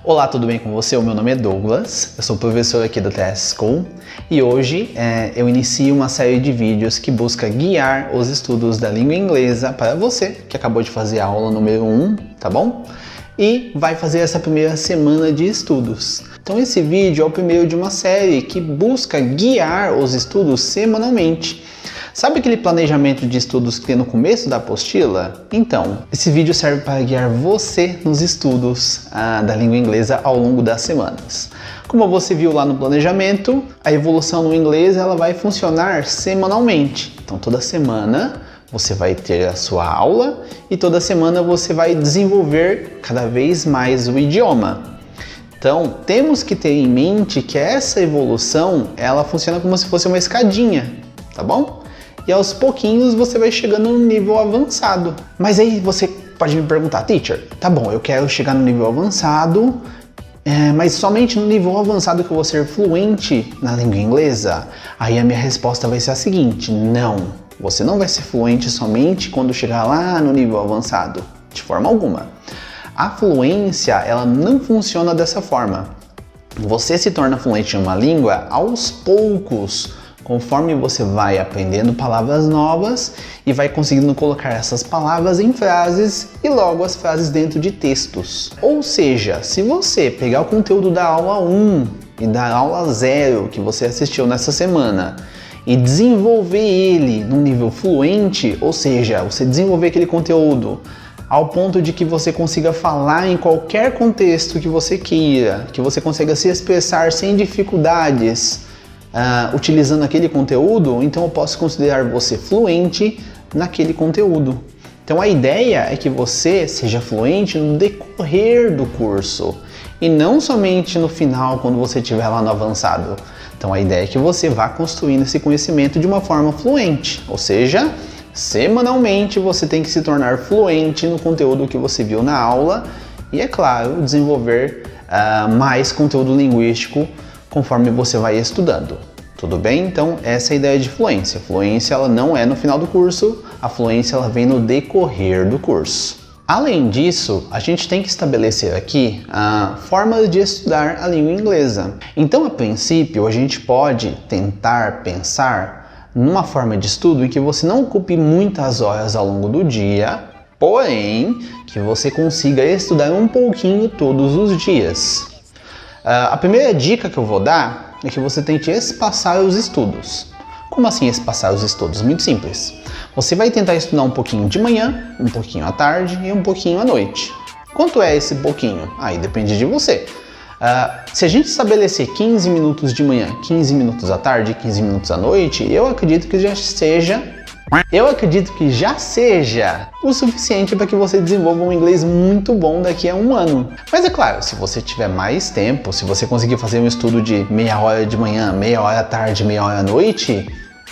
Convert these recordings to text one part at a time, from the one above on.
Olá, tudo bem com você? O meu nome é Douglas, eu sou professor aqui da TS School e hoje eu inicio uma série de vídeos que busca guiar os estudos da língua inglesa para você que acabou de fazer a aula número 1, tá bom? E vai fazer essa primeira semana de estudos. Então esse vídeo é o primeiro de uma série que busca guiar os estudos semanalmente. Sabe aquele planejamento de estudos que tem no começo da apostila? Então, esse vídeo serve para guiar você nos estudos da língua inglesa ao longo das semanas. Como você viu lá no planejamento, a evolução no inglês ela vai funcionar semanalmente. Então toda semana você vai ter a sua aula e toda semana você vai desenvolver cada vez mais o idioma. Então temos que ter em mente que essa evolução ela funciona como se fosse uma escadinha, tá bom? E aos pouquinhos você vai chegando no nível avançado. Mas aí você pode me perguntar, teacher, tá bom, eu quero chegar no nível avançado, mas somente no nível avançado que eu vou ser fluente na língua inglesa? Aí a minha resposta vai ser a seguinte, não, você não vai ser fluente somente quando chegar lá no nível avançado, de forma alguma. A fluência, ela não funciona dessa forma. Você se torna fluente em uma língua aos poucos, conforme você vai aprendendo palavras novas e vai conseguindo colocar essas palavras em frases e logo as frases dentro de textos. Ou seja, se você pegar o conteúdo da aula 1 e da aula 0 que você assistiu nessa semana e desenvolver ele num nível fluente, ou seja, você desenvolver aquele conteúdo ao ponto de que você consiga falar em qualquer contexto que você queira, que você consiga se expressar sem dificuldades, utilizando aquele conteúdo, então eu posso considerar você fluente naquele conteúdo. Então a ideia é que você seja fluente no decorrer do curso e não somente no final, quando você estiver lá no avançado. Então a ideia é que você vá construindo esse conhecimento de uma forma fluente, ou seja, semanalmente você tem que se tornar fluente no conteúdo que você viu na aula e, é claro, desenvolver mais conteúdo linguístico conforme você vai estudando. Tudo bem? Então essa é a ideia de fluência. Fluência ela não é no final do curso, a fluência ela vem no decorrer do curso. Além disso, a gente tem que estabelecer aqui formas de estudar a língua inglesa. Então, a princípio, a gente pode tentar pensar numa forma de estudo em que você não ocupe muitas horas ao longo do dia, porém que você consiga estudar um pouquinho todos os dias. A primeira dica que eu vou dar é que você tente espaçar os estudos. Como assim espaçar os estudos? Muito simples. Você vai tentar estudar um pouquinho de manhã, um pouquinho à tarde e um pouquinho à noite. Quanto é esse pouquinho? Aí depende de você. Se a gente estabelecer 15 minutos de manhã, 15 minutos à tarde e 15 minutos à noite, eu acredito que já seja o suficiente para que você desenvolva um inglês muito bom daqui a um ano. Mas é claro, se você tiver mais tempo, se você conseguir fazer um estudo de meia hora de manhã, meia hora à tarde, meia hora à noite,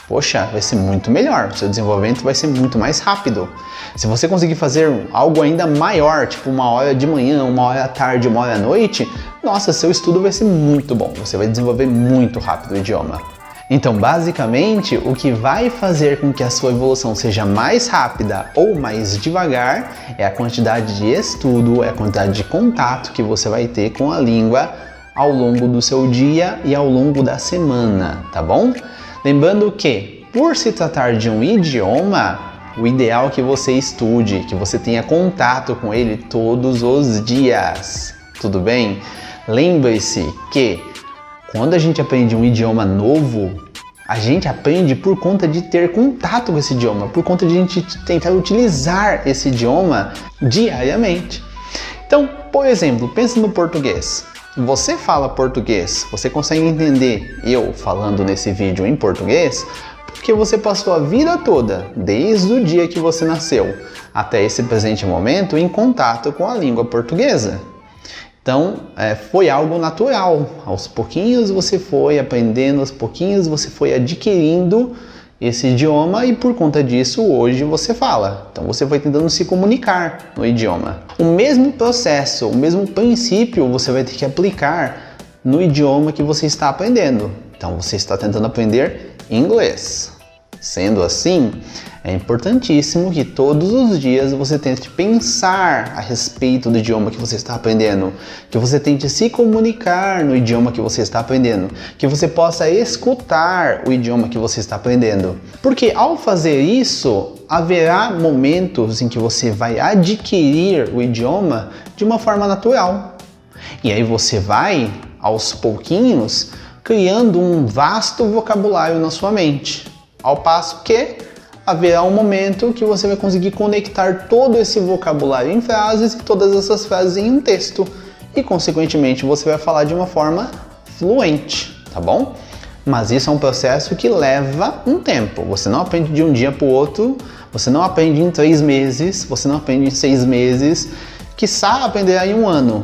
poxa, vai ser muito melhor, o seu desenvolvimento vai ser muito mais rápido. Se você conseguir fazer algo ainda maior, tipo uma hora de manhã, uma hora à tarde, uma hora à noite, nossa, seu estudo vai ser muito bom, você vai desenvolver muito rápido o idioma. Então, basicamente, o que vai fazer com que a sua evolução seja mais rápida ou mais devagar é a quantidade de estudo, é a quantidade de contato que você vai ter com a língua ao longo do seu dia e ao longo da semana, tá bom? Lembrando que, por se tratar de um idioma, o ideal é que você estude, que você tenha contato com ele todos os dias, tudo bem? Lembre-se que quando a gente aprende um idioma novo, a gente aprende por conta de ter contato com esse idioma, por conta de a gente tentar utilizar esse idioma diariamente. Então, por exemplo, pense no português. Você fala português, você consegue entender eu falando nesse vídeo em português, porque você passou a vida toda, desde o dia que você nasceu até esse presente momento, em contato com a língua portuguesa. Então, foi algo natural. Aos pouquinhos você foi aprendendo, aos pouquinhos você foi adquirindo esse idioma e por conta disso hoje você fala. Então você foi tentando se comunicar no idioma. O mesmo processo, o mesmo princípio você vai ter que aplicar no idioma que você está aprendendo. Então você está tentando aprender inglês, Sendo assim, é importantíssimo que todos os dias você tente pensar a respeito do idioma que você está aprendendo, que você tente se comunicar no idioma que você está aprendendo, que você possa escutar o idioma que você está aprendendo. Porque ao fazer isso, haverá momentos em que você vai adquirir o idioma de uma forma natural. E aí você vai, aos pouquinhos, criando um vasto vocabulário na sua mente. Ao passo que haverá um momento que você vai conseguir conectar todo esse vocabulário em frases e todas essas frases em um texto. E, consequentemente, você vai falar de uma forma fluente, tá bom? Mas isso é um processo que leva um tempo. Você não aprende de um dia para o outro, você não aprende em 3 meses, você não aprende em 6 meses, quiçá aprenderá em 1 ano.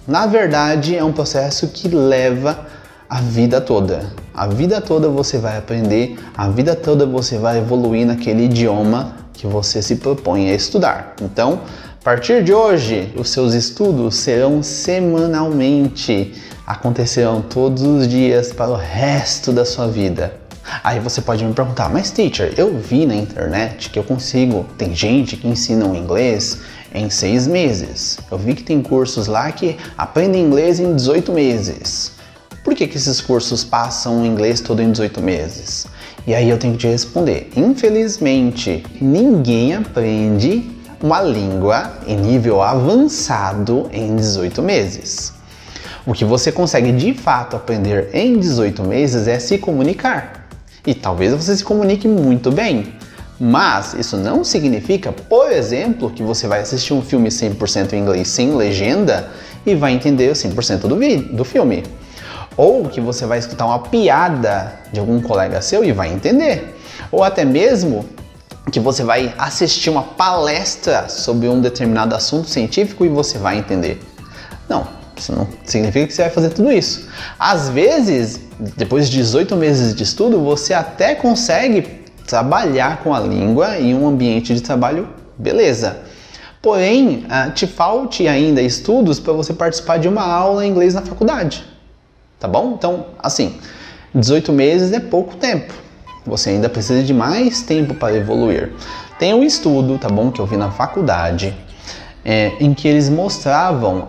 Na verdade, é um processo que leva a vida toda. A vida toda você vai aprender, a vida toda você vai evoluir naquele idioma que você se propõe a estudar. Então, a partir de hoje, os seus estudos serão semanalmente, acontecerão todos os dias para o resto da sua vida. Aí você pode me perguntar, mas teacher, eu vi na internet que eu consigo, tem gente que ensina o inglês em 6 meses. Eu vi que tem cursos lá que aprendem inglês em 18 meses. Por que esses cursos passam o inglês todo em 18 meses? E aí eu tenho que te responder, infelizmente, ninguém aprende uma língua em nível avançado em 18 meses. O que você consegue de fato aprender em 18 meses é se comunicar. E talvez você se comunique muito bem, mas isso não significa, por exemplo, que você vai assistir um filme 100% em inglês sem legenda e vai entender 100% do filme. Ou que você vai escutar uma piada de algum colega seu e vai entender. Ou até mesmo que você vai assistir uma palestra sobre um determinado assunto científico e você vai entender. Não, isso não significa que você vai fazer tudo isso. Às vezes, depois de 18 meses de estudo, você até consegue trabalhar com a língua em um ambiente de trabalho, beleza. Porém, te falte ainda estudos para você participar de uma aula em inglês na faculdade. Tá bom? Então, assim, 18 meses é pouco tempo. Você ainda precisa de mais tempo para evoluir. Tem um estudo, tá bom, que eu vi na faculdade, em que eles mostravam,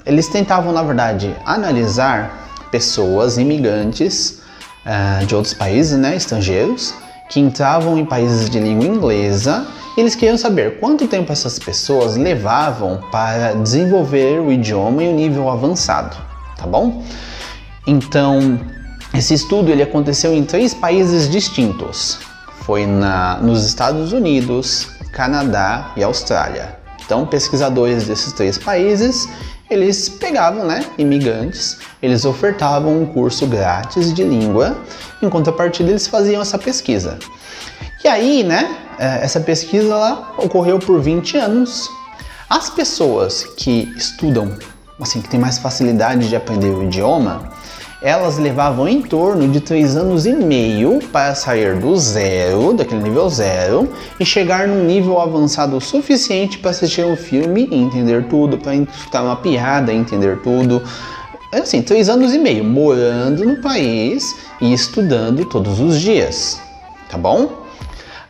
eles tentavam, na verdade, analisar pessoas, imigrantes de outros países, né, estrangeiros, que entravam em países de língua inglesa. E eles queriam saber quanto tempo essas pessoas levavam para desenvolver o idioma em um nível avançado. Tá bom? Então, esse estudo ele aconteceu em 3 países distintos. Foi nos Estados Unidos, Canadá e Austrália. Então, pesquisadores desses 3 países, eles pegavam, né, imigrantes, eles ofertavam um curso grátis de língua, em contrapartida eles faziam essa pesquisa. E aí, né, essa pesquisa ela ocorreu por 20 anos. As pessoas que estudam, assim, que tem mais facilidade de aprender o idioma, elas levavam em torno de 3 anos e meio para sair do zero, daquele nível 0, e chegar num nível avançado o suficiente para assistir um filme e entender tudo, para escutar uma piada e entender tudo. Assim, 3 anos e meio, morando no país e estudando todos os dias, tá bom?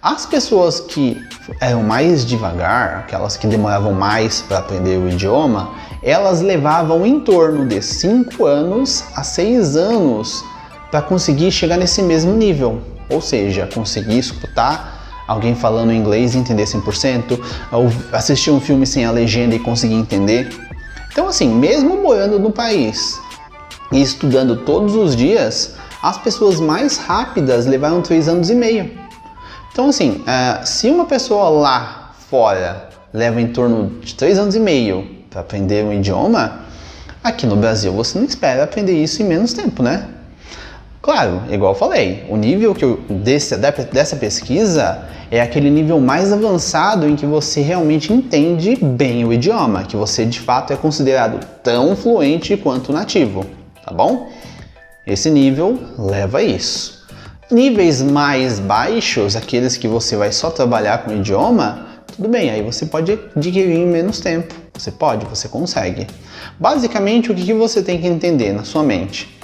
As pessoas que eram mais devagar, aquelas que demoravam mais para aprender o idioma, elas levavam em torno de 5 anos a 6 anos para conseguir chegar nesse mesmo nível. Ou seja, conseguir escutar alguém falando inglês e entender 100%, ou assistir um filme sem a legenda e conseguir entender. Então, assim, mesmo morando no país e estudando todos os dias, as pessoas mais rápidas levaram 3 anos e meio. Então, assim, se uma pessoa lá fora leva em torno de 3 anos e meio para aprender um idioma, aqui no Brasil você não espera aprender isso em menos tempo, né? Claro, igual eu falei, o nível dessa pesquisa é aquele nível mais avançado em que você realmente entende bem o idioma, que você de fato é considerado tão fluente quanto nativo, tá bom? Esse nível leva a isso. Níveis mais baixos, aqueles que você vai só trabalhar com o idioma, tudo bem, aí você pode adquirir em menos tempo. Você consegue. Basicamente, o que você tem que entender na sua mente?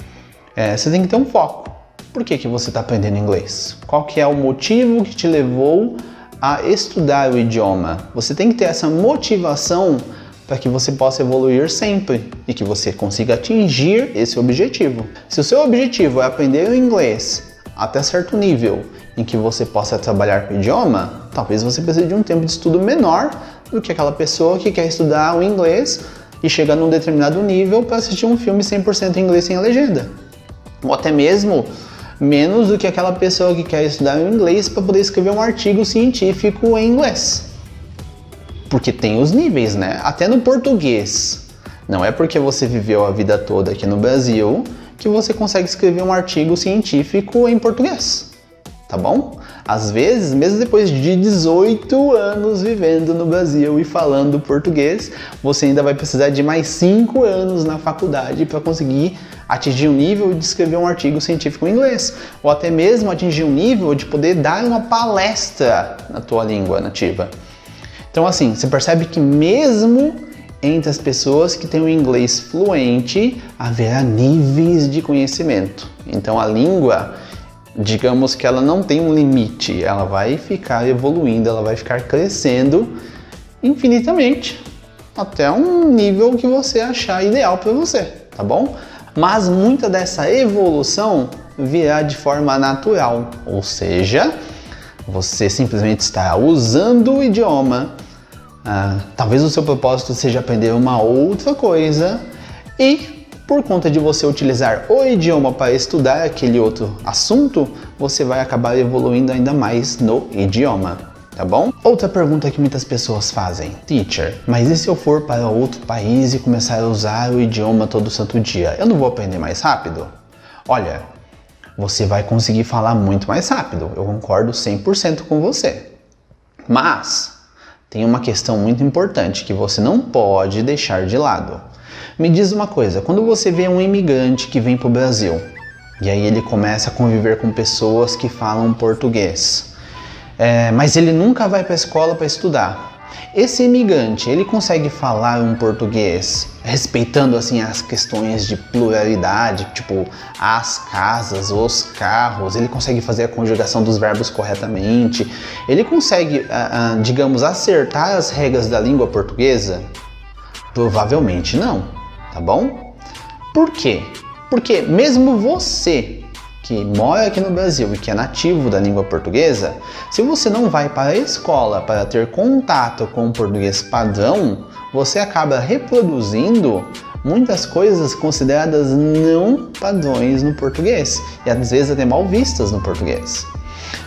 Você tem que ter um foco. Por que você está aprendendo inglês? Qual que é o motivo que te levou a estudar o idioma? Você tem que ter essa motivação para que você possa evoluir sempre e que você consiga atingir esse objetivo. Se o seu objetivo é aprender o inglês até certo nível em que você possa trabalhar com o idioma, talvez você precise de um tempo de estudo menor do que aquela pessoa que quer estudar o inglês e chega num determinado nível para assistir um filme 100% em inglês sem a legenda. Ou até mesmo menos do que aquela pessoa que quer estudar o inglês para poder escrever um artigo científico em inglês. Porque tem os níveis, né? Até no português. Não é porque você viveu a vida toda aqui no Brasil que você consegue escrever um artigo científico em português. Tá bom? Às vezes, mesmo depois de 18 anos vivendo no Brasil e falando português, você ainda vai precisar de mais 5 anos na faculdade para conseguir atingir um nível de escrever um artigo científico em inglês, ou até mesmo atingir um nível de poder dar uma palestra na tua língua nativa. Então assim, você percebe que mesmo entre as pessoas que têm o inglês fluente, haverá níveis de conhecimento. Então a língua, digamos que ela não tem um limite, ela vai ficar evoluindo, ela vai ficar crescendo infinitamente, até um nível que você achar ideal para você, tá bom? Mas muita dessa evolução virá de forma natural, ou seja, você simplesmente está usando o idioma, talvez o seu propósito seja aprender uma outra coisa e por conta de você utilizar o idioma para estudar aquele outro assunto, você vai acabar evoluindo ainda mais no idioma, tá bom? Outra pergunta que muitas pessoas fazem: Teacher, mas e se eu for para outro país e começar a usar o idioma todo santo dia? Eu não vou aprender mais rápido? Olha, você vai conseguir falar muito mais rápido, eu concordo 100% com você. Mas tem uma questão muito importante que você não pode deixar de lado. Me diz uma coisa, quando você vê um imigrante que vem para o Brasil e aí ele começa a conviver com pessoas que falam português, mas ele nunca vai para a escola para estudar. Esse imigrante, ele consegue falar um português respeitando assim as questões de pluralidade, tipo as casas, os carros, ele consegue fazer a conjugação dos verbos corretamente, ele consegue, digamos, acertar as regras da língua portuguesa? Provavelmente não, tá bom? Por quê? Porque mesmo você que mora aqui no Brasil e que é nativo da língua portuguesa, se você não vai para a escola para ter contato com o português padrão, você acaba reproduzindo muitas coisas consideradas não padrões no português e às vezes até mal vistas no português.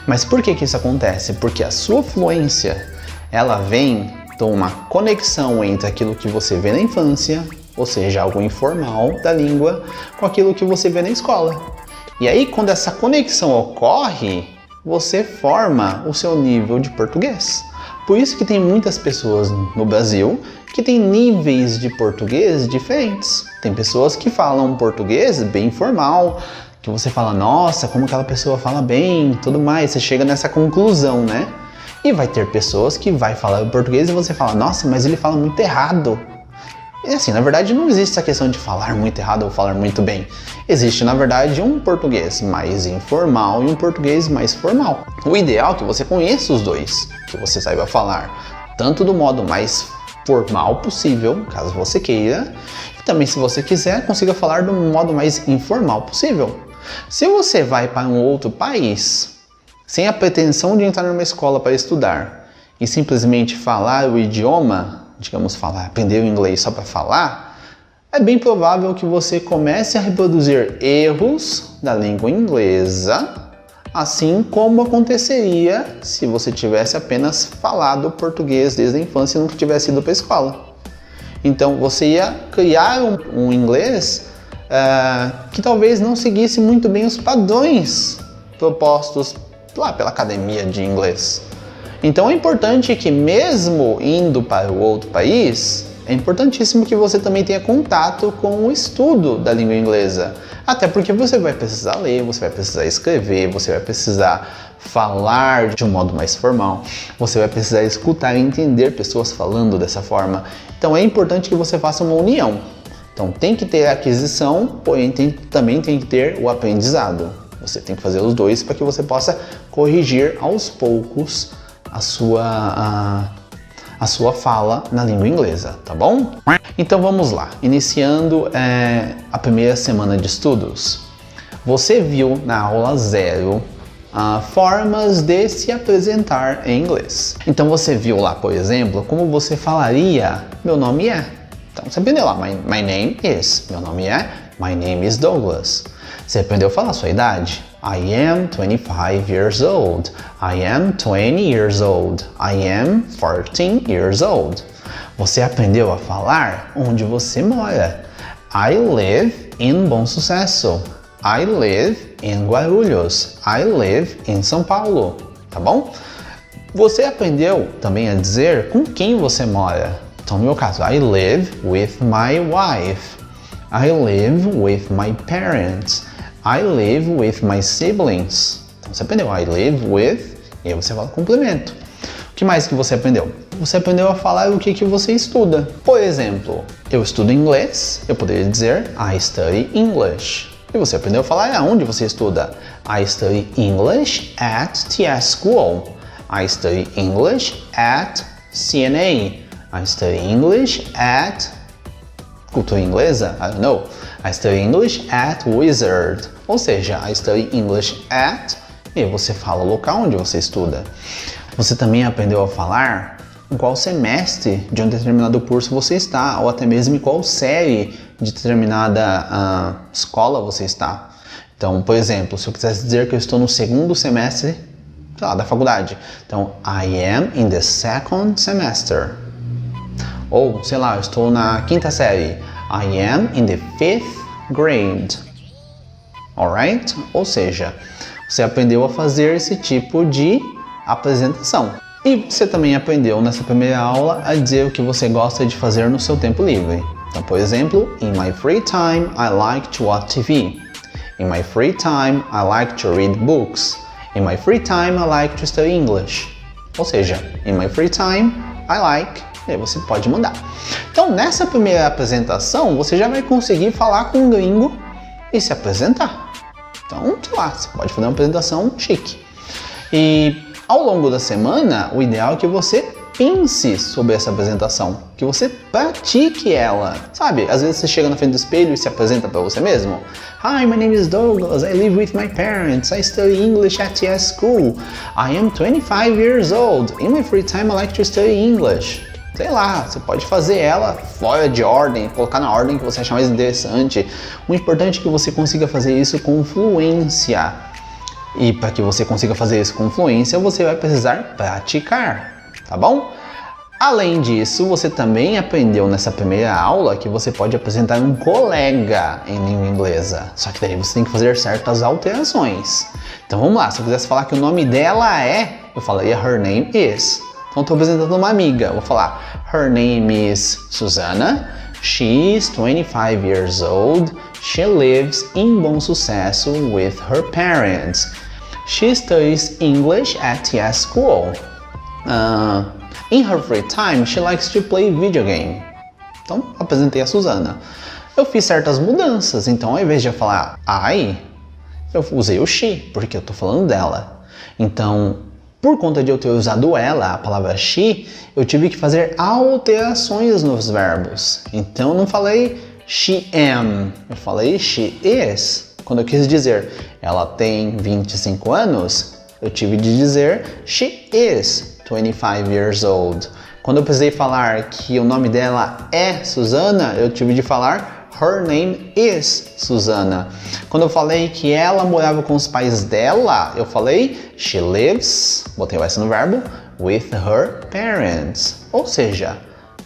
Mas por que isso acontece? Porque a sua fluência, ela vem de uma conexão entre aquilo que você vê na infância, ou seja, algo informal da língua, com aquilo que você vê na escola. E aí, quando essa conexão ocorre, você forma o seu nível de português. Por isso que tem muitas pessoas no Brasil que têm níveis de português diferentes. Tem pessoas que falam português bem formal, que você fala, nossa, como aquela pessoa fala bem, tudo mais. Você chega nessa conclusão, né? E vai ter pessoas que vai falar português e você fala, nossa, mas ele fala muito errado. E assim, na verdade não existe essa questão de falar muito errado ou falar muito bem. Existe, na verdade, um português mais informal e um português mais formal. O ideal é que você conheça os dois, que você saiba falar tanto do modo mais formal possível, caso você queira, e também, se você quiser, consiga falar do modo mais informal possível. Se você vai para um outro país sem a pretensão de entrar numa escola para estudar e simplesmente falar o idioma, digamos, aprender o inglês só para falar, é bem provável que você comece a reproduzir erros da língua inglesa, assim como aconteceria se você tivesse apenas falado português desde a infância e nunca tivesse ido para a escola. Então você ia criar um inglês que talvez não seguisse muito bem os padrões propostos lá pela academia de inglês. Então é importante que, mesmo indo para o outro país, é importantíssimo que você também tenha contato com o estudo da língua inglesa. Até porque você vai precisar ler, você vai precisar escrever, você vai precisar falar de um modo mais formal, você vai precisar escutar e entender pessoas falando dessa forma. Então é importante que você faça uma união. Então tem que ter a aquisição, porém também tem que ter o aprendizado. Você tem que fazer os dois para que você possa corrigir aos poucos a sua fala na língua inglesa, tá bom? Então vamos lá, iniciando a primeira semana de estudos. Você viu na aula 0 formas de se apresentar em inglês. Então você viu lá, por exemplo, como você falaria meu nome é. Então você aprendeu lá, my name is. Meu nome é, my name is Douglas. Você aprendeu a falar a sua idade. I am 25 years old. I am 20 years old. I am 14 years old. Você aprendeu a falar onde você mora. I live in Bom Sucesso. I live in Guarulhos. I live in São Paulo. Tá bom? Você aprendeu também a dizer com quem você mora. Então, no meu caso, I live with my wife. I live with my parents. I live with my siblings. Então, você aprendeu I live with, e aí você fala complemento. O que mais que você aprendeu? Você aprendeu a falar o que você estuda. Por exemplo, eu estudo inglês, eu poderia dizer I study English. E você aprendeu a falar aonde você estuda. I study English at TS School. I study English at CNA. I study English at Cultura Inglesa? I don't know. I study English at Wizard. Ou seja, I study English at... E você fala o local onde você estuda. Você também aprendeu a falar em qual semestre de um determinado curso você está, ou até mesmo em qual série de determinada escola você está. Então, por exemplo, se eu quisesse dizer que eu estou no segundo semestre, sei lá, da faculdade. Então, I am in the second semester. Ou, sei lá, eu estou na quinta série. I am in the 5th grade. Alright? Ou seja, você aprendeu a fazer esse tipo de apresentação. E você também aprendeu nessa primeira aula a dizer o que você gosta de fazer no seu tempo livre. Então, por exemplo, in my free time, I like to watch TV. In my free time, I like to read books. In my free time, I like to study English. Ou seja, in my free time, I like... E aí você pode mandar. Então, nessa primeira apresentação, você já vai conseguir falar com um gringo e se apresentar. Então, sei lá, você pode fazer uma apresentação chique. E ao longo da semana, o ideal é que você pense sobre essa apresentação, que você pratique ela. Sabe, às vezes você chega na frente do espelho e se apresenta para você mesmo. Hi, my name is Douglas, I live with my parents, I study English at TS School, I am 25 years old, in my free time I like to study English. Sei lá, você pode fazer ela fora de ordem, colocar na ordem que você achar mais interessante. O importante é que você consiga fazer isso com fluência. E para que você consiga fazer isso com fluência, você vai precisar praticar, tá bom? Além disso, você também aprendeu nessa primeira aula que você pode apresentar um colega em língua inglesa. Só que daí você tem que fazer certas alterações. Então vamos lá, se eu quisesse falar que o nome dela é, eu falaria her name is. Então estou apresentando uma amiga, vou falar her name is Susana, she is 25 years old, she lives in Bom Sucesso with her parents. She studies English at TS School. In her free time, she likes to play video game. Então, apresentei a Susana. Eu fiz certas mudanças, então ao invés de eu falar I, eu usei o she, porque eu estou falando dela. Então, por conta de eu ter usado ela, a palavra she, eu tive que fazer alterações nos verbos. Então eu não falei she am, eu falei she is. Quando eu quis dizer ela tem 25 anos, eu tive de dizer she is 25 years old. Quando eu precisei falar que o nome dela é Susana, eu tive de falar her name is Susana. Quando eu falei que ela morava com os pais dela, eu falei she lives, botei o S no verbo, with her parents. Ou seja,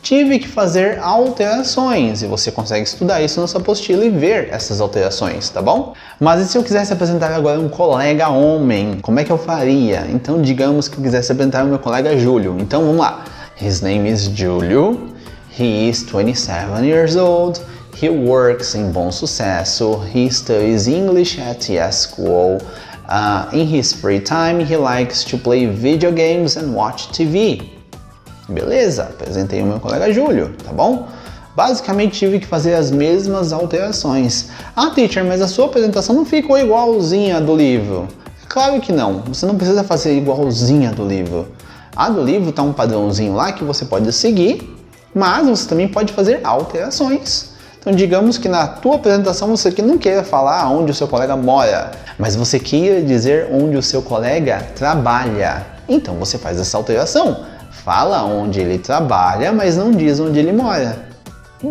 tive que fazer alterações e você consegue estudar isso na sua apostila e ver essas alterações, tá bom? Mas e se eu quisesse apresentar agora um colega homem, como é que eu faria? Então digamos que eu quisesse apresentar o meu colega Júlio. Então vamos lá. His name is Júlio. He is 27 years old. He works in Bom Sucesso. He studies English at TS School. In his free time, he likes to play video games and watch TV. Beleza, apresentei o meu colega Júlio, tá bom? basicamente tive que fazer as mesmas alterações. Ah, teacher, mas a sua apresentação não ficou igualzinha a do livro. Claro que não, você não precisa fazer igualzinha a do livro. A do livro tá um padrãozinho lá que você pode seguir, mas você também pode fazer alterações. Então digamos que na tua apresentação você não queira falar onde o seu colega mora, mas você queira dizer onde o seu colega trabalha. Então você faz essa alteração. Fala onde ele trabalha, mas não diz onde ele mora.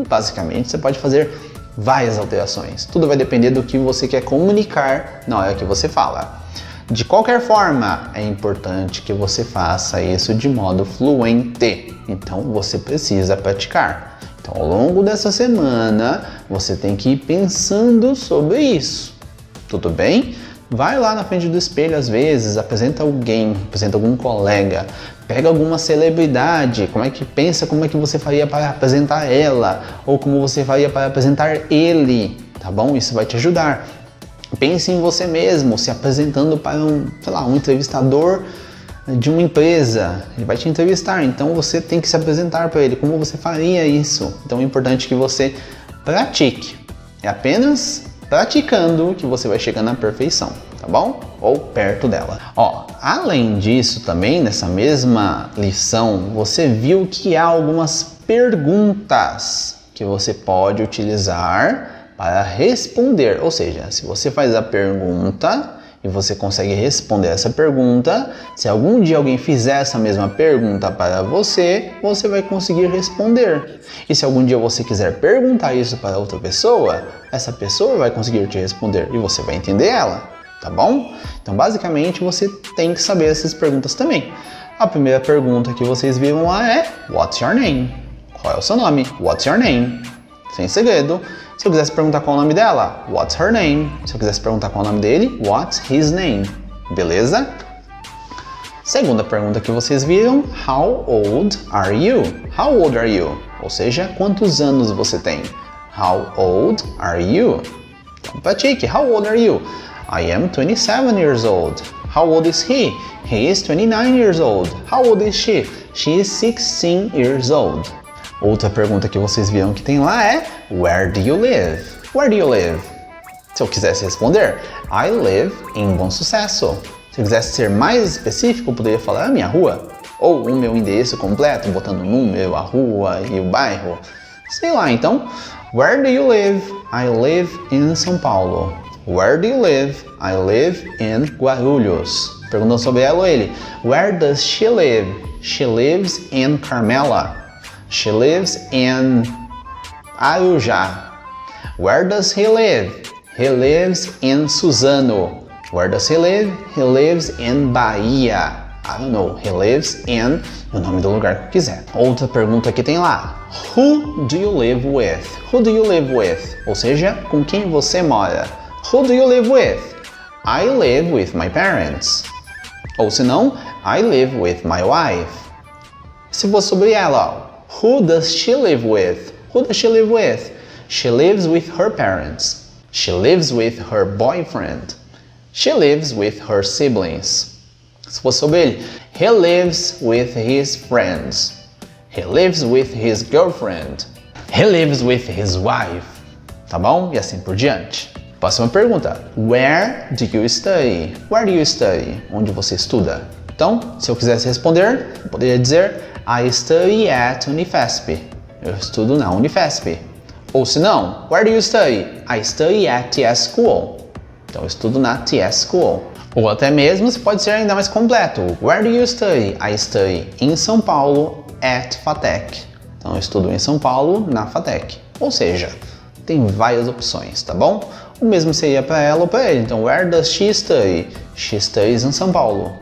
Basicamente você pode fazer várias alterações. Tudo vai depender do que você quer comunicar na hora que você fala. De qualquer forma, é importante que você faça isso de modo fluente. Então você precisa praticar. Então ao longo dessa semana, você tem que ir pensando sobre isso. Tudo bem? Vai lá na frente do espelho às vezes, apresenta alguém, apresenta algum colega, pega alguma celebridade, como é que você faria para apresentar ela, ou como você faria para apresentar ele, tá bom? Isso vai te ajudar. Pense em você mesmo, se apresentando para um entrevistador de uma empresa. Ele vai te entrevistar, então você tem que se apresentar para ele. Como você faria isso? Então é importante que você pratique. É apenas praticando que você vai chegar na perfeição, tá bom? Ou perto dela. Além disso também, nessa mesma lição, você viu que há algumas perguntas que você pode utilizar para responder, ou seja, se você faz a pergunta e você consegue responder essa pergunta, se algum dia alguém fizer essa mesma pergunta para você, você vai conseguir responder. E se algum dia você quiser perguntar isso para outra pessoa, essa pessoa vai conseguir te responder e você vai entender ela, tá bom? Então basicamente você tem que saber essas perguntas também. A primeira pergunta que vocês viram lá é What's your name? Qual é o seu nome? What's your name? Sem segredo. Se eu quisesse perguntar qual é o nome dela, what's her name? Se eu quisesse perguntar qual é o nome dele, what's his name? Beleza? Segunda pergunta que vocês viram, how old are you? How old are you? Ou seja, quantos anos você tem? How old are you? Então pratique, how old are you? I am 27 years old. How old is he? He is 29 years old. How old is she? She is 16 years old. Outra pergunta que vocês viram que tem lá é Where do you live? Where do you live? Se eu quisesse responder, I live em Bom Sucesso. Se eu quisesse ser mais específico, eu poderia falar a minha rua. Ou o meu endereço completo, botando o número, a rua e o bairro. Sei lá, então, Where do you live? I live in São Paulo. Where do you live? I live in Guarulhos. Perguntando sobre ela ou ele. Where does she live? She lives in Carmela. She lives in Arujá. Where does he live? He lives in Suzano. Where does he live? He lives in Bahia. I don't know. He lives in o nome do lugar que eu quiser. Outra pergunta que tem lá. Who do you live with? Who do you live with? Ou seja, com quem você mora? Who do you live with? I live with my parents. Ou se não, I live with my wife. Se for sobre ela, who does she live with? Who does she live with? She lives with her parents. She lives with her boyfriend. She lives with her siblings. Se for sobre ele, he lives with his friends. He lives with his girlfriend. He lives with his wife. Tá bom? E assim por diante. Próxima pergunta. Where do you study? Where do you study? Onde você estuda? Então, se eu quisesse responder, eu poderia dizer I study at Unifesp. Eu estudo na Unifesp. Ou se não, where do you study? I study at TS School. Então eu estudo na TS School. Ou até mesmo, você pode ser ainda mais completo. Where do you study? I study em São Paulo at FATEC. Então eu estudo em São Paulo na FATEC. Ou seja, tem várias opções, tá bom? O mesmo seria para ela ou para ele. Então, where does she study? She studies em São Paulo.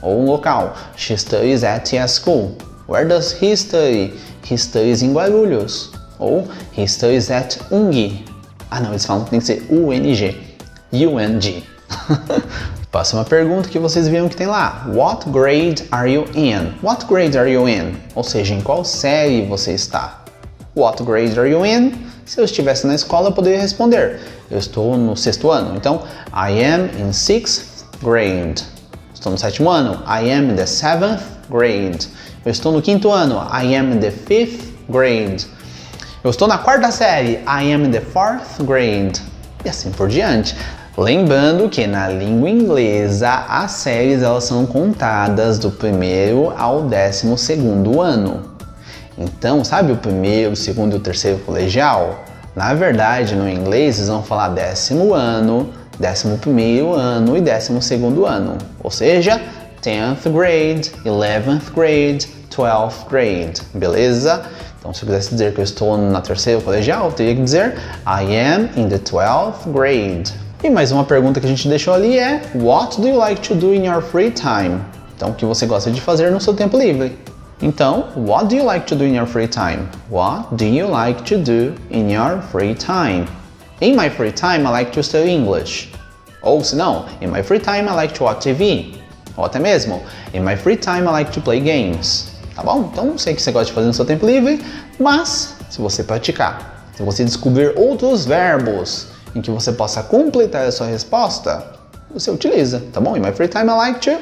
Ou um local. She studies at TS School. Where does he study? He studies em Guarulhos. Ou he studies at UNG. Ah não, eles falam que tem que ser UNG. UNG. Próxima pergunta que vocês viram que tem lá. What grade are you in? What grade are you in? Ou seja, em qual série você está? What grade are you in? Se eu estivesse na escola, eu poderia responder. Eu estou no 6º ano. Então, I am in 6th grade. Estou no 7º ano. I am in the 7th grade. Eu estou no 5º ano. I am in the 5th grade. Eu estou na quarta série. I am in the fourth grade. E assim por diante. Lembrando que na língua inglesa as séries elas são contadas do primeiro ao 12º ano. Então, sabe o primeiro, o segundo e o terceiro colegial? Na verdade, no inglês eles vão falar 10º ano, 11º ano e 12º ano. Ou seja, 10th grade, 11th grade, 12th grade. Beleza? Então, se eu quisesse dizer que eu estou na terceira colegial, eu teria que dizer I am in the 12th grade. E mais uma pergunta que a gente deixou ali é What do you like to do in your free time? Então, o que você gosta de fazer no seu tempo livre? Então, what do you like to do in your free time? What do you like to do in your free time? In my free time, I like to study English. Ou se não, in my free time, I like to watch TV. Ou até mesmo, in my free time, I like to play games. Tá bom? Então, não sei o que você gosta de fazer no seu tempo livre, mas se você praticar, se você descobrir outros verbos em que você possa completar a sua resposta, você utiliza, tá bom? In my free time I like to,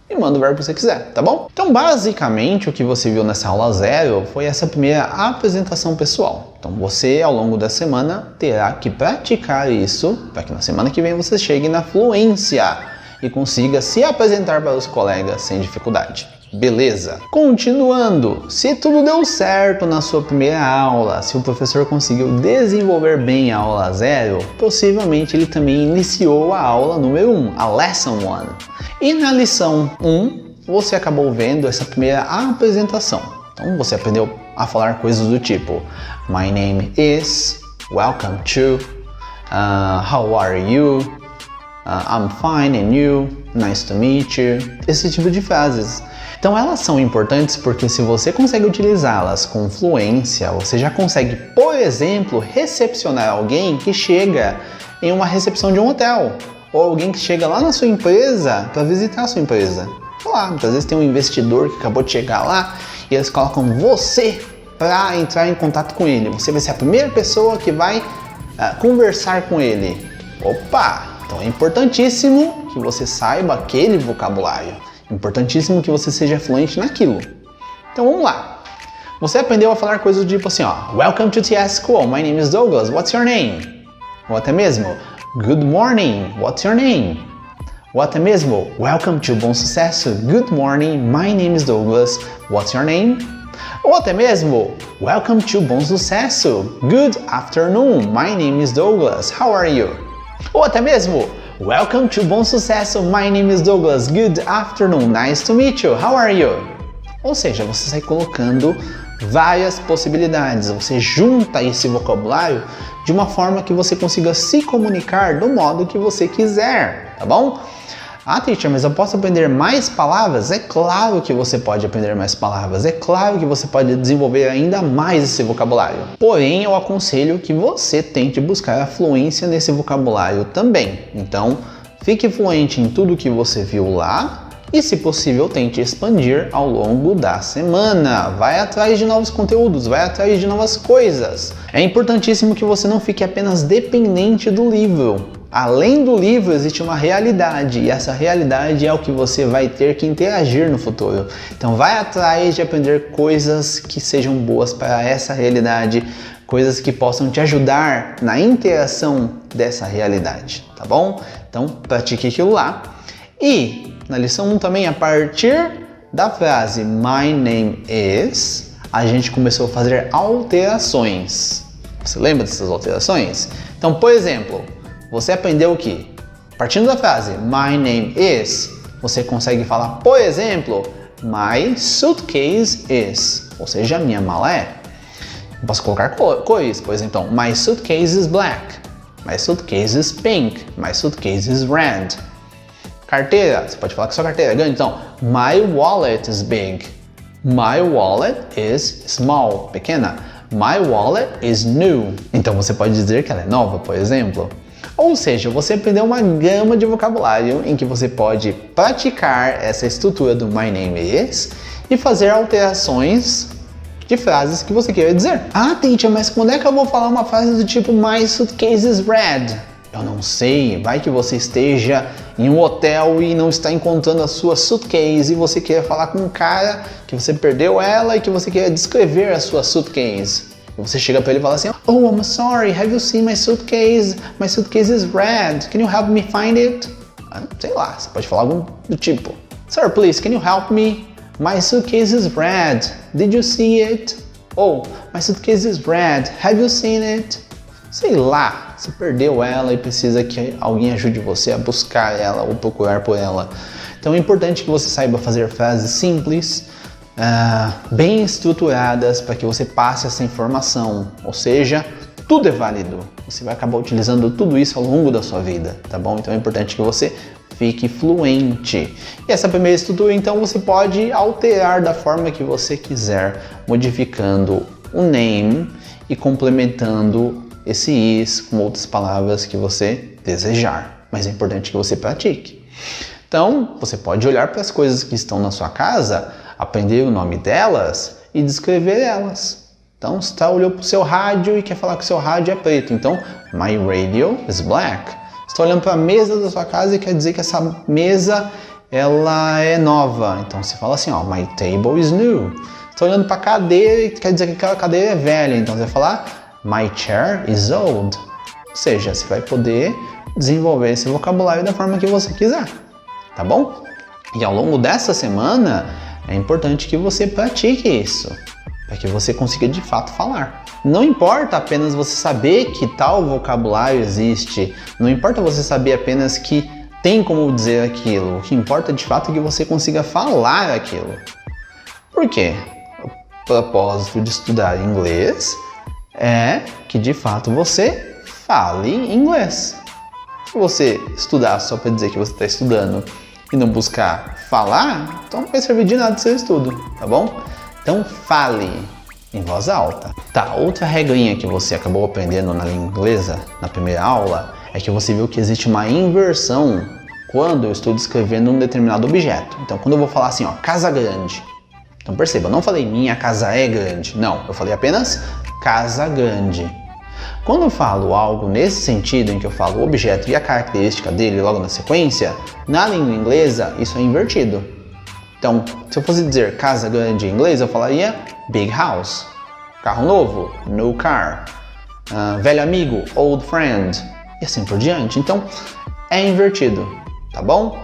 e manda o verbo que você quiser, tá bom? Então, basicamente, o que você viu nessa aula 0 foi essa primeira apresentação pessoal. Então, você, ao longo da semana, terá que praticar isso para que na semana que vem você chegue na fluência e consiga se apresentar para os colegas sem dificuldade. Beleza? Continuando, se tudo deu certo na sua primeira aula, se o professor conseguiu desenvolver bem a aula 0, possivelmente ele também iniciou a aula número 1, a Lesson 1. E na lição 1, você acabou vendo essa primeira apresentação. Então você aprendeu a falar coisas do tipo My name is, welcome to, how are you, I'm fine and you, nice to meet you, esse tipo de frases. Então elas são importantes porque se você consegue utilizá-las com fluência, você já consegue, por exemplo, recepcionar alguém que chega em uma recepção de um hotel, ou alguém que chega lá na sua empresa para visitar a sua empresa. Sei lá, muitas vezes tem um investidor que acabou de chegar lá e eles colocam você para entrar em contato com ele. Você vai ser a primeira pessoa que vai conversar com ele. Opa! Então é importantíssimo que você saiba aquele vocabulário. Importantíssimo que você seja fluente naquilo. Então vamos lá. Você aprendeu a falar coisas do tipo assim, ó. Welcome to TS School. My name is Douglas. What's your name? Ou até mesmo, Good morning. What's your name? Ou até mesmo, Welcome to Bom Sucesso. Good morning. My name is Douglas. What's your name? Ou até mesmo, Welcome to Bom Sucesso. Good afternoon. My name is Douglas. How are you? Ou até mesmo, Welcome to Bom Sucesso, my name is Douglas, good afternoon, nice to meet you, how are you? Ou seja, você sai colocando várias possibilidades, você junta esse vocabulário de uma forma que você consiga se comunicar do modo que você quiser, tá bom? Ah, teacher, mas eu posso aprender mais palavras? É claro que você pode aprender mais palavras, é claro que você pode desenvolver ainda mais esse vocabulário. Porém, eu aconselho que você tente buscar a fluência nesse vocabulário também. Então, fique fluente em tudo que você viu lá e, se possível, tente expandir ao longo da semana. Vai atrás de novos conteúdos, vai atrás de novas coisas. É importantíssimo que você não fique apenas dependente do livro. Além do livro, existe uma realidade e essa realidade é o que você vai ter que interagir no futuro. Então vai atrás de aprender coisas que sejam boas para essa realidade, coisas que possam te ajudar na interação dessa realidade, tá bom? Então pratique aquilo lá. E na lição 1 também, a partir da frase My name is, a gente começou a fazer alterações. Você lembra dessas alterações? Então, por exemplo, você aprendeu o que? Partindo da frase My name is, você consegue falar, por exemplo, My suitcase is, ou seja, minha mala é. Eu posso colocar cores, por exemplo, então, My suitcase is black, My suitcase is pink, My suitcase is red. Carteira, você pode falar que sua carteira é grande, então, My wallet is big, My wallet is small, pequena, My wallet is new. Então você pode dizer que ela é nova, por exemplo. Ou seja, você aprendeu uma gama de vocabulário em que você pode praticar essa estrutura do My name is e fazer alterações de frases que você queira dizer. Ah, teacher, mas quando é que eu vou falar uma frase do tipo My suitcase is red? Eu não sei, vai que você esteja em um hotel e não está encontrando a sua suitcase e você quer falar com um cara que você perdeu ela e que você quer descrever a sua suitcase. Você chega para ele e fala assim, oh, I'm sorry, have you seen my suitcase? My suitcase is red. Can you help me find it? Sei lá, você pode falar algo do tipo, sir, please, can you help me? My suitcase is red. Did you see it? Oh, my suitcase is red. Have you seen it? Sei lá, você perdeu ela e precisa que alguém ajude você a buscar ela ou procurar por ela. Então é importante que você saiba fazer frases simples, bem estruturadas para que você passe essa informação, ou seja, tudo é válido. Você vai acabar utilizando tudo isso ao longo da sua vida, tá bom? Então é importante que você fique fluente. E essa primeira estrutura, então, você pode alterar da forma que você quiser, modificando o name e complementando esse is com outras palavras que você desejar. Mas é importante que você pratique. Então, você pode olhar para as coisas que estão na sua casa, aprender o nome delas e descrever elas. Então, você olhou para o seu rádio e quer falar que o seu rádio é preto. Então, my radio is black. Você está olhando para a mesa da sua casa e quer dizer que essa mesa ela é nova. Então, você fala assim, ó, my table is new. Você está olhando para a cadeira e quer dizer que aquela cadeira é velha. Então, você vai falar, my chair is old. Ou seja, você vai poder desenvolver esse vocabulário da forma que você quiser. Tá bom? E ao longo dessa semana, é importante que você pratique isso, para que você consiga de fato falar. Não importa apenas você saber que tal vocabulário existe, não importa você saber apenas que tem como dizer aquilo, o que importa de fato é que você consiga falar aquilo. Por quê? O propósito de estudar inglês é que de fato você fale inglês. Se você estudar só para dizer que você está estudando e não buscar falar, então não vai servir de nada o seu estudo, tá bom? Então fale em voz alta. Tá, outra regrinha que você acabou aprendendo na língua inglesa, na primeira aula, é que você viu que existe uma inversão quando eu estou descrevendo um determinado objeto. Então, quando eu vou falar assim, ó, casa grande. Então perceba, eu não falei minha casa é grande. Não, eu falei apenas casa grande. Quando eu falo algo nesse sentido, em que eu falo o objeto e a característica dele logo na sequência, na língua inglesa isso é invertido. Então, se eu fosse dizer casa grande em inglês, eu falaria big house. Carro novo, new car. Velho amigo, old friend. E assim por diante. Então, é invertido, tá bom?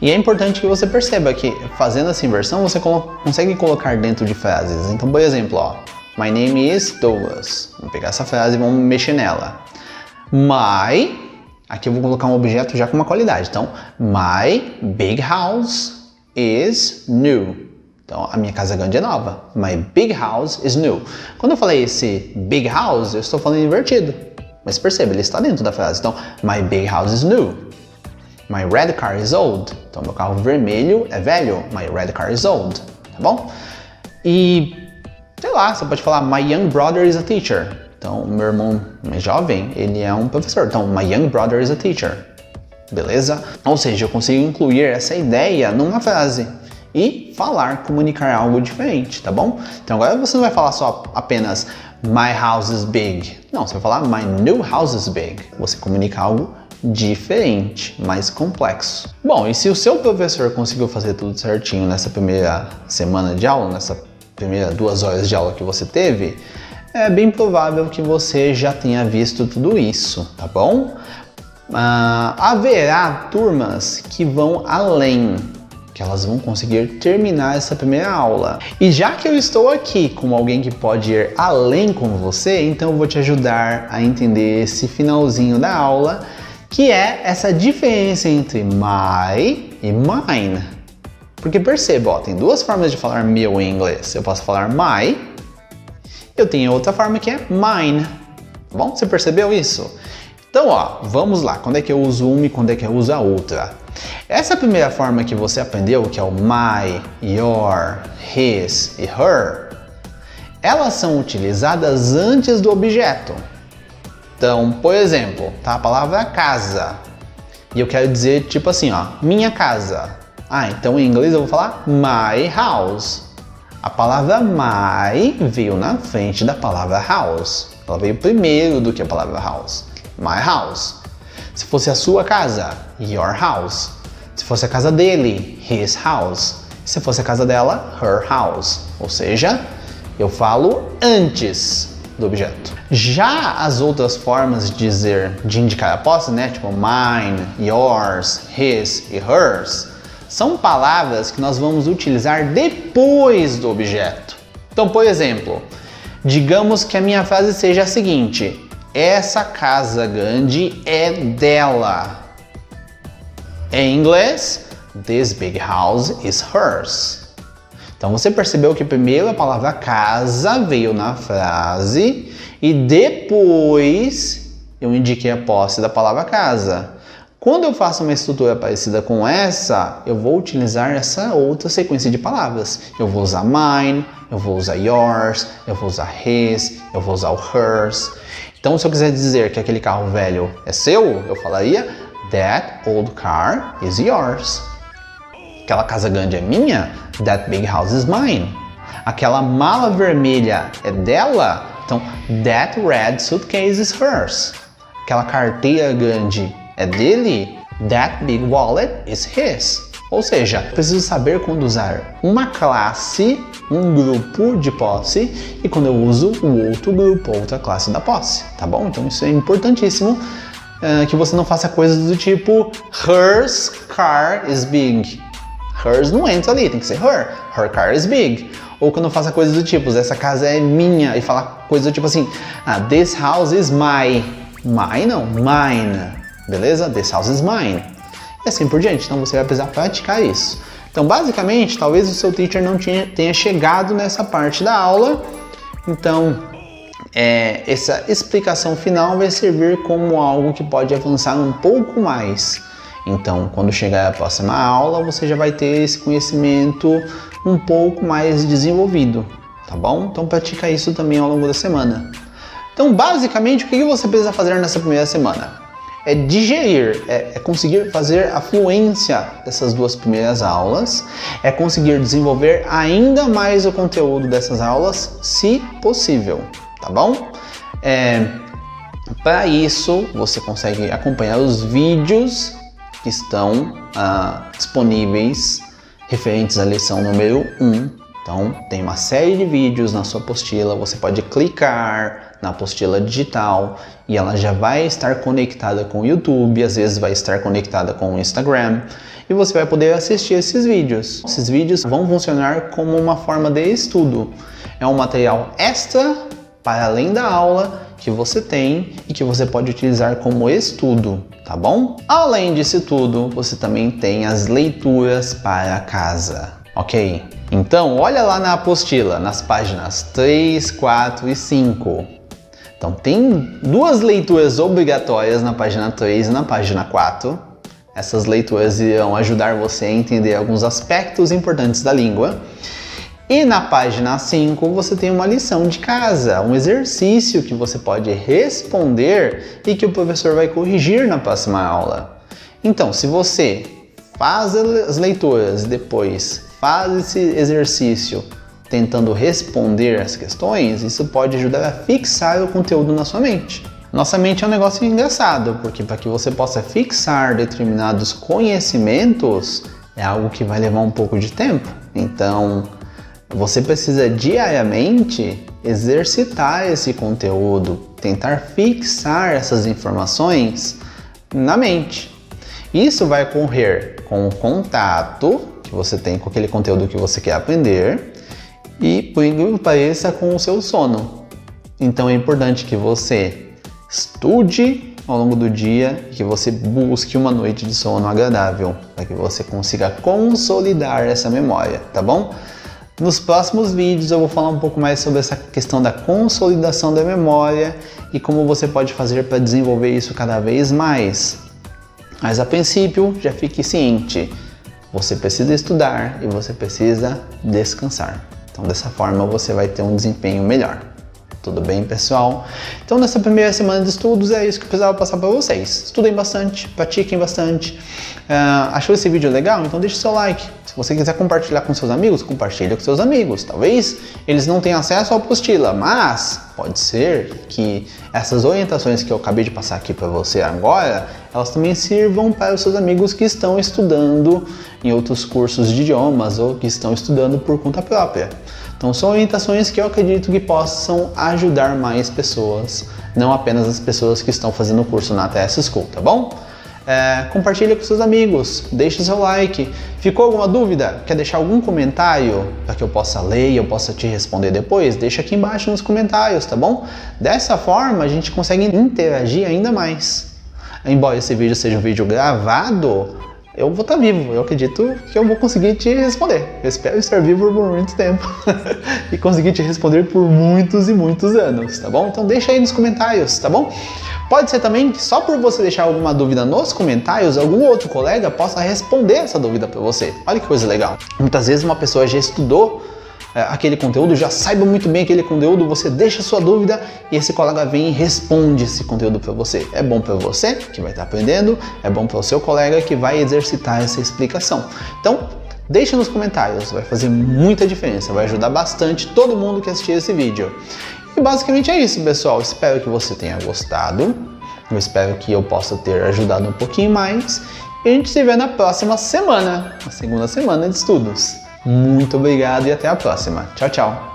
E é importante que você perceba que fazendo essa inversão, você consegue colocar dentro de frases. Então, por exemplo, ó, my name is Douglas. Vamos pegar essa frase e vamos mexer nela. My, aqui eu vou colocar um objeto já com uma qualidade. Então, my big house is new. Então, a minha casa grande é nova. My big house is new. Quando eu falei esse big house, eu estou falando invertido. Mas perceba, ele está dentro da frase. Então, my big house is new. My red car is old. Então, meu carro vermelho é velho. My red car is old. Tá bom? E, sei lá, você pode falar my young brother is a teacher. Então, meu irmão mais jovem, ele é um professor. Então, my young brother is a teacher. Beleza? Ou seja, eu consigo incluir essa ideia numa frase e falar, comunicar algo diferente, tá bom? Então agora você não vai falar só apenas my house is big. Não, você vai falar my new house is big. Você comunica algo diferente, mais complexo. Bom, e se o seu professor conseguiu fazer tudo certinho nessa primeira semana de aula, nessa primeira 2 horas de aula que você teve, é bem provável que você já tenha visto tudo isso, tá bom? Haverá turmas que vão além, que elas vão conseguir terminar essa primeira aula. E já que eu estou aqui como alguém que pode ir além com você, então eu vou te ajudar a entender esse finalzinho da aula, que é essa diferença entre my e mine. Porque perceba, ó, tem 2 formas de falar meu em inglês. Eu posso falar my, eu tenho outra forma que é mine. Tá bom? Você percebeu isso? Então, ó, vamos lá. Quando é que eu uso uma e quando é que eu uso a outra? Essa primeira forma que você aprendeu, que é o my, your, his e her, elas são utilizadas antes do objeto. Então, por exemplo, tá a palavra casa. E eu quero dizer tipo assim, ó, minha casa. Então em inglês eu vou falar my house. A palavra my veio na frente da palavra house. Ela veio primeiro do que a palavra house. My house. Se fosse a sua casa, your house. Se fosse a casa dele, his house. Se fosse a casa dela, her house. Ou seja, eu falo antes. do objeto. Já as outras formas de indicar a posse, né, tipo mine, yours, his e hers, são palavras que nós vamos utilizar depois do objeto. Então, por exemplo, digamos que a minha frase seja a seguinte: essa casa grande é dela. Em inglês, this big house is hers. Então você percebeu que primeiro a palavra casa veio na frase e depois eu indiquei a posse da palavra casa. Quando eu faço uma estrutura parecida com essa, eu vou utilizar essa outra sequência de palavras. Eu vou usar mine, eu vou usar yours, eu vou usar his, eu vou usar o hers. Então, se eu quiser dizer que aquele carro velho é seu, eu falaria that old car is yours. Aquela casa grande é minha, that big house is mine. Aquela mala vermelha é dela, então that red suitcase is hers. Aquela carteira grande é dele, that big wallet is his. Ou seja, preciso saber quando usar uma classe, um grupo de posse e quando eu uso o outro grupo, outra classe da posse, tá bom? Então isso é importantíssimo, que você não faça coisas do tipo hers car is big. Hers não entra ali, tem que ser her. Her car is big. Ou quando faça coisas do tipo, essa casa é minha, e falar coisas do tipo assim, this house is mine, não, mine. Beleza? This house is mine. E assim por diante. Então você vai precisar praticar isso. Então basicamente, talvez o seu teacher não tenha chegado nessa parte da aula. Então essa explicação final vai servir como algo que pode avançar um pouco mais. Então quando chegar a próxima aula, você já vai ter esse conhecimento um pouco mais desenvolvido. Tá bom? Então pratica isso também ao longo da semana. Então basicamente, o que você precisa fazer nessa primeira semana? É digerir, é conseguir fazer a fluência dessas duas primeiras aulas, é conseguir desenvolver ainda mais o conteúdo dessas aulas, se possível, tá bom? Para isso, você consegue acompanhar os vídeos que estão disponíveis referentes à lição número 1. Então, tem uma série de vídeos na sua apostila, você pode clicar na apostila digital e ela já vai estar conectada com o YouTube, às vezes vai estar conectada com o Instagram e você vai poder assistir esses vídeos. Esses vídeos vão funcionar como uma forma de estudo. É um material extra para além da aula que você tem e que você pode utilizar como estudo, tá bom? Além disso tudo, você também tem as leituras para casa, ok? Então, olha lá na apostila, nas páginas 3, 4 e 5. Então, tem duas leituras obrigatórias na página 3 e na página 4. Essas leituras irão ajudar você a entender alguns aspectos importantes da língua. E na página 5 você tem uma lição de casa, um exercício que você pode responder e que o professor vai corrigir na próxima aula. Então, se você faz as leituras e depois faz esse exercício tentando responder as questões, isso pode ajudar a fixar o conteúdo na sua mente. Nossa mente é um negócio engraçado, porque para que você possa fixar determinados conhecimentos é algo que vai levar um pouco de tempo. Então, você precisa diariamente exercitar esse conteúdo, tentar fixar essas informações na mente. Isso vai ocorrer com o contato que você tem com aquele conteúdo que você quer aprender e, por incrível que pareça, com o seu sono. Então é importante que você estude ao longo do dia e que você busque uma noite de sono agradável para que você consiga consolidar essa memória, tá bom? Nos próximos vídeos eu vou falar um pouco mais sobre essa questão da consolidação da memória e como você pode fazer para desenvolver isso cada vez mais. Mas a princípio, já fique ciente, você precisa estudar e você precisa descansar. Então dessa forma você vai ter um desempenho melhor. Tudo bem, pessoal? Então nessa primeira semana de estudos é isso que eu precisava passar para vocês. Estudem bastante, pratiquem bastante. Achou esse vídeo legal? Então deixe seu like. Se você quiser compartilhar com seus amigos, compartilhe com seus amigos. Talvez eles não tenham acesso à apostila, mas pode ser que essas orientações que eu acabei de passar aqui para você agora, elas também sirvam para os seus amigos que estão estudando em outros cursos de idiomas ou que estão estudando por conta própria. Então Então são orientações que eu acredito que possam ajudar mais pessoas, não apenas as pessoas que estão fazendo o curso na TS School, tá bom? Compartilha com seus amigos, deixa o seu like. Ficou alguma dúvida? Quer deixar algum comentário para que eu possa ler e eu possa te responder depois? Deixa aqui embaixo nos comentários, tá bom? Dessa forma a gente consegue interagir ainda mais. Embora esse vídeo seja um vídeo gravado, eu vou estar vivo, eu acredito que eu vou conseguir te responder. Eu espero estar vivo por muito tempo e conseguir te responder por muitos e muitos anos, tá bom? Então deixa aí nos comentários, tá bom? Pode ser também que só por você deixar alguma dúvida nos comentários, algum outro colega possa responder essa dúvida para você. Olha que coisa legal. Muitas vezes uma pessoa já estudou aquele conteúdo, já saiba muito bem aquele conteúdo, você deixa a sua dúvida e esse colega vem e responde esse conteúdo para você. É bom para você, que vai estar aprendendo, é bom para o seu colega que vai exercitar essa explicação. Então, deixe nos comentários, vai fazer muita diferença, vai ajudar bastante todo mundo que assistir esse vídeo. E basicamente é isso, pessoal. Espero que você tenha gostado. Eu espero que eu possa ter ajudado um pouquinho mais. E a gente se vê na próxima semana, na segunda semana de estudos. Muito obrigado e até a próxima. Tchau, tchau.